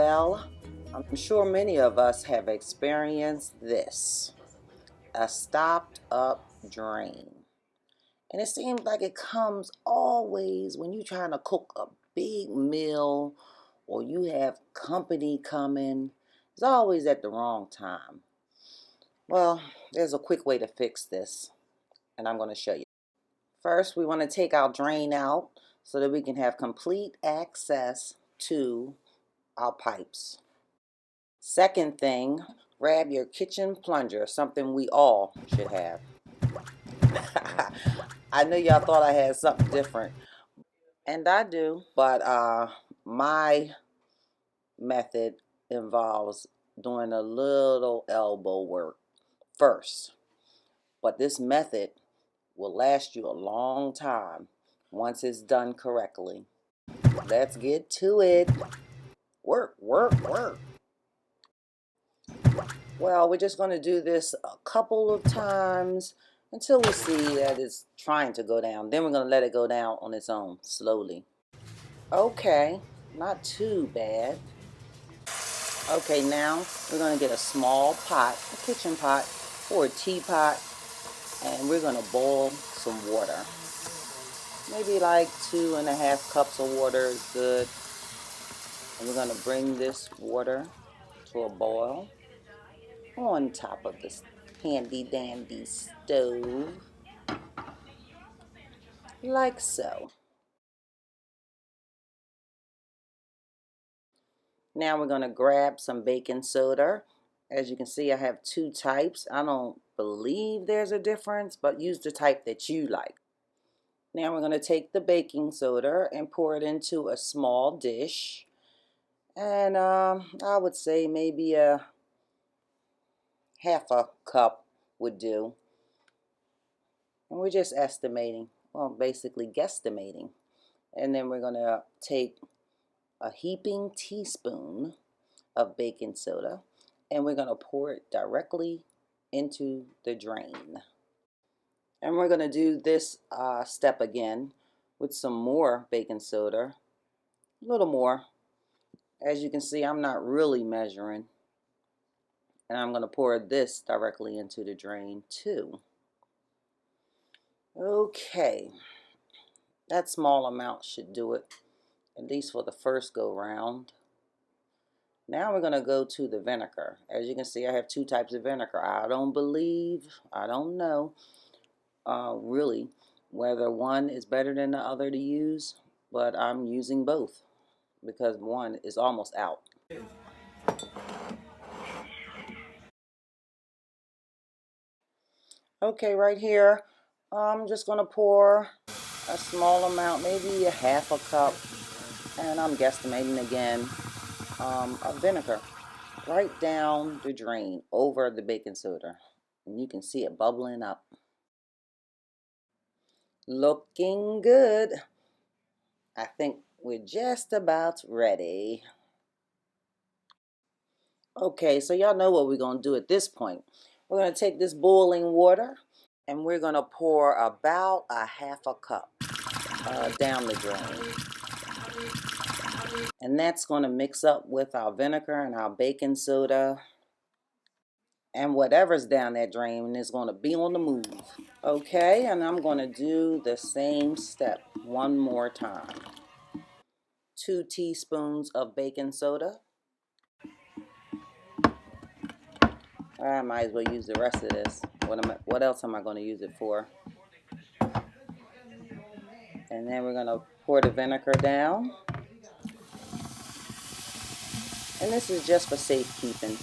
Well, I'm sure many of us have experienced this, a stopped up drain. And it seems like it comes always when you're trying to cook a big meal or you have company coming. It's always at the wrong time. Well, there's a quick way to fix this, and I'm going to show you. First, we want to take our drain out so that we can have complete access to our pipes. Second thing, grab your kitchen plunger, something we all should have. I know y'all thought I had something different, and I do, but my method involves doing a little elbow work first. But this method will last you a long time once it's done correctly. Let's get to it. Work, work, work. Well, we're just going to do this a couple of times until we see that it's trying to go down. Then we're going to let it go down on its own, slowly. Okay, not too bad. Okay, now we're going to get a small pot, a kitchen pot, or a teapot, and we're going to boil some water. Maybe like 2.5 cups of water is good. And we're going to bring this water to a boil on top of this handy dandy stove, like so. Now we're going to grab some baking soda. As you can see, I have two types. I don't believe there's a difference, but use the type that you like. Now we're going to take the baking soda and pour it into a small dish. And I would say maybe a half a cup would do. And we're just estimating, well, basically guesstimating. And then we're going to take a heaping teaspoon of baking soda and we're going to pour it directly into the drain. And we're going to do this step again with some more baking soda, a little more. As you can see, I'm not really measuring. And I'm going to pour this directly into the drain too. Okay, that small amount should do it, at least for the first go round. Now we're going to go to the vinegar. As you can see, I have two types of vinegar. I don't know really whether one is better than the other to use, but I'm using both because one is almost out. Okay, right here, I'm just going to pour a small amount, maybe a half a cup, and I'm guesstimating again, of vinegar right down the drain over the baking soda. And you can see it bubbling up. Looking good. I think we're just about ready. Okay, so y'all know what we're going to do at this point. We're going to take this boiling water and we're going to pour about a half a cup down the drain. And that's going to mix up with our vinegar and our baking soda. And whatever's down that drain is going to be on the move. Okay, and I'm going to do the same step one more time. 2 teaspoons of baking soda. I might as well use the rest of this. What else am I going to use it for? And then we're going to pour the vinegar down. And this is just for safekeeping.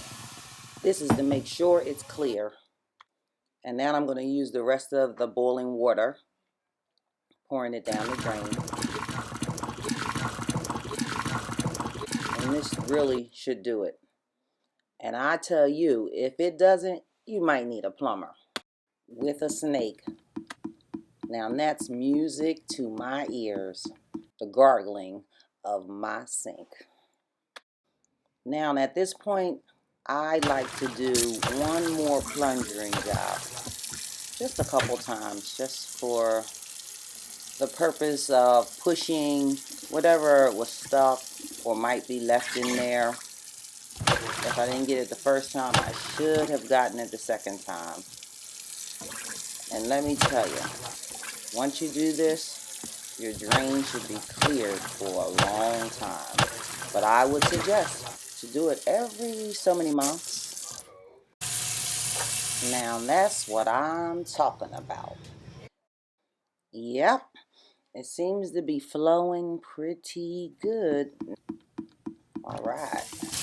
This is to make sure it's clear. And now I'm going to use the rest of the boiling water, pouring it down the drain. And this really should do it. And I tell you, if it doesn't, you might need a plumber with a snake. Now that's music to my ears, the gargling of my sink. Now at this point, I like to do one more plunging job, just a couple times, just for the purpose of pushing whatever was stuck or might be left in there If I didn't get it the first time, I should have gotten it the second time. And let me tell you, once you do this, your drain should be cleared for a long time. But I would suggest to do it every so many months. Now that's what I'm talking about. Yep, it seems to be flowing pretty good. All right.